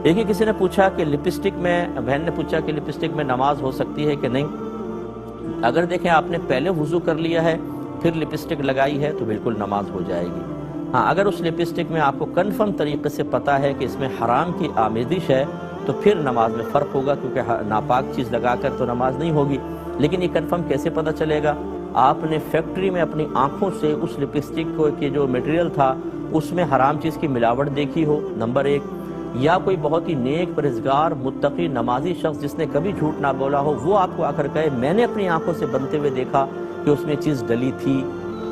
देखिए, किसी ने पूछा कि लिपस्टिक में, बहन ने पूछा कि लिपस्टिक में नमाज हो सकती है कि नहीं। अगर देखें आपने पहले वुज़ू कर लिया है फिर लिपस्टिक लगाई है तो बिल्कुल नमाज हो जाएगी। हाँ, अगर उस लिपस्टिक में आपको कन्फर्म तरीके से पता है कि इसमें हराम की आमेज़िश है तो फिर नमाज में फ़र्क होगा, क्योंकि नापाक चीज़ लगा कर तो नमाज नहीं होगी। लेकिन ये कन्फर्म कैसे पता चलेगा? आपने फैक्ट्री में अपनी आंखों से उस लिपस्टिक को के जो मटेरियल था उसमें हराम चीज़ की मिलावट देखी हो, नंबर एक। या कोई बहुत ही नेक, परहेज़गार, मुत्तकी, नमाजी शख्स जिसने कभी झूठ ना बोला हो, वो आपको आकर कहे मैंने अपनी आंखों से बनते हुए देखा कि उसमें चीज़ डली थी,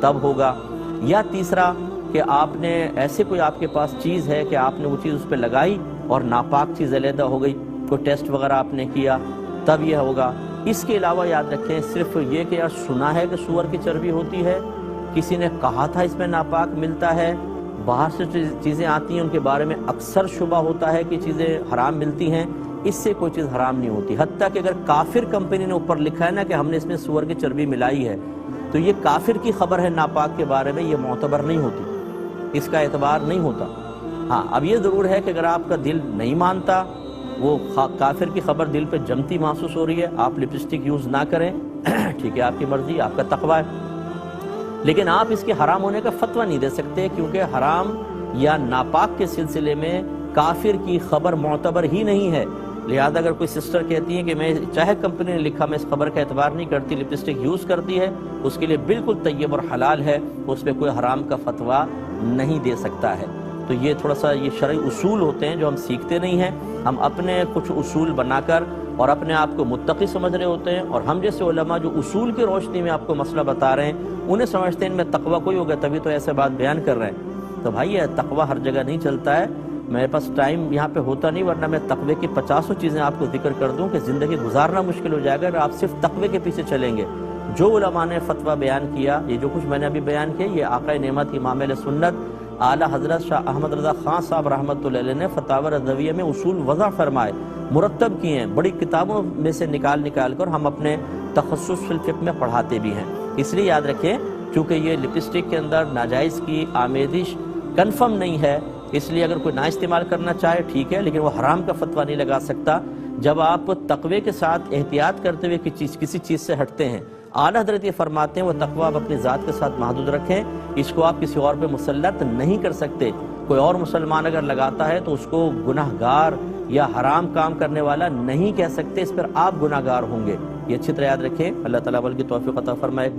तब होगा। या तीसरा कि आपने ऐसे कोई आपके पास चीज़ है कि आपने वो चीज़ उस पर लगाई और नापाक चीज़ अलहदा हो गई, कोई टेस्ट वगैरह आपने किया, तब यह होगा। इसके अलावा याद रखें, सिर्फ ये कि यार सुना है कि सूअर की चर्बी होती है, किसी ने कहा था इसमें नापाक मिलता है, बाहर से चीज़ें आती हैं उनके बारे में अक्सर शुबा होता है कि चीज़ें हराम मिलती हैं, इससे कोई चीज़ हराम नहीं होती। हत्ता कि अगर काफिर कंपनी ने ऊपर लिखा है ना कि हमने इसमें सूअर की चर्बी मिलाई है, तो ये काफिर की खबर है नापाक के बारे में, ये मोतबर नहीं होती, इसका एतबार नहीं होता। हाँ, अब ये ज़रूर है कि अगर आपका दिल नहीं मानता, वो काफिर की खबर दिल पे जमती महसूस हो रही है, आप लिपस्टिक यूज़ ना करें, ठीक है, आपकी मर्ज़ी, आपका तक़वा है। लेकिन आप इसके हराम होने का फतवा नहीं दे सकते, क्योंकि हराम या नापाक के सिलसिले में काफिर की खबर मोतबर ही नहीं है। लिहाजा अगर कोई सिस्टर कहती है कि मैं, चाहे कंपनी ने लिखा, मैं इस खबर का एतबार नहीं करती, लिपस्टिक यूज़ करती है, उसके लिए बिल्कुल तय्यब और हलाल है, उस पर कोई हराम का फतवा नहीं दे सकता है। तो ये थोड़ा सा ये शरई उसूल होते हैं जो हम सीखते नहीं हैं, हम अपने कुछ उसूल बनाकर और अपने आप को मुत्तकी समझ रहे होते हैं, और हम जैसे उलमा जो उसूल की रोशनी में आपको मसला बता रहे हैं उन्हें समझते हैं इनमें तकवा कोई होगा तभी तो ऐसे बात बयान कर रहे हैं। तो भाई ये तकवा हर जगह नहीं चलता है, मेरे पास टाइम यहाँ पे होता नहीं, वरना मैं तकवे की 50 चीज़ें आपको जिक्र कर दूँ कि ज़िंदगी गुजारना मुश्किल हो जाएगा अगर आप सिर्फ तकवे के पीछे चलेंगे। जो उलमा ने फतवा बयान किया, ये जो कुछ मैंने अभी बयान किया, ये आक़ा नेमत इमाम अहले सुन्नत आला हज़रत शाह अहमद रज़ा ख़ान साहब रहमतुल्लाह अलैह ने फतावा रज़विय्या में उसूल वज़ा फरमाए, मुरत्तब किए हैं, बड़ी किताबों में से निकाल कर हम अपने तख़स्सुस फ़िल फ़िक़्ह में पढ़ाते भी हैं। इसलिए याद रखें, चूँकि ये लिपस्टिक के अंदर नाजायज़ की आमेज़िश कन्फर्म नहीं है, इसलिए अगर कोई ना इस्तेमाल करना चाहे ठीक है, लेकिन वो हराम का फतवा नहीं लगा सकता जब आप तक़वे के साथ एहतियात करते हुए किसी चीज़ से हटते हैं। आला हज़रत ये फरमाते हैं वो तक़वा आप अपनी ज़ात के साथ महदूद रखें, इसको आप किसी और पे मुसल्लत नहीं कर सकते। कोई और मुसलमान अगर लगाता है तो उसको गुनाहगार या हराम काम करने वाला नहीं कह सकते, इस पर आप गुनाहगार होंगे। ये अच्छी तरह याद रखें। अल्लाह ताला अमल की तौफ़ीक़ अता फरमाए।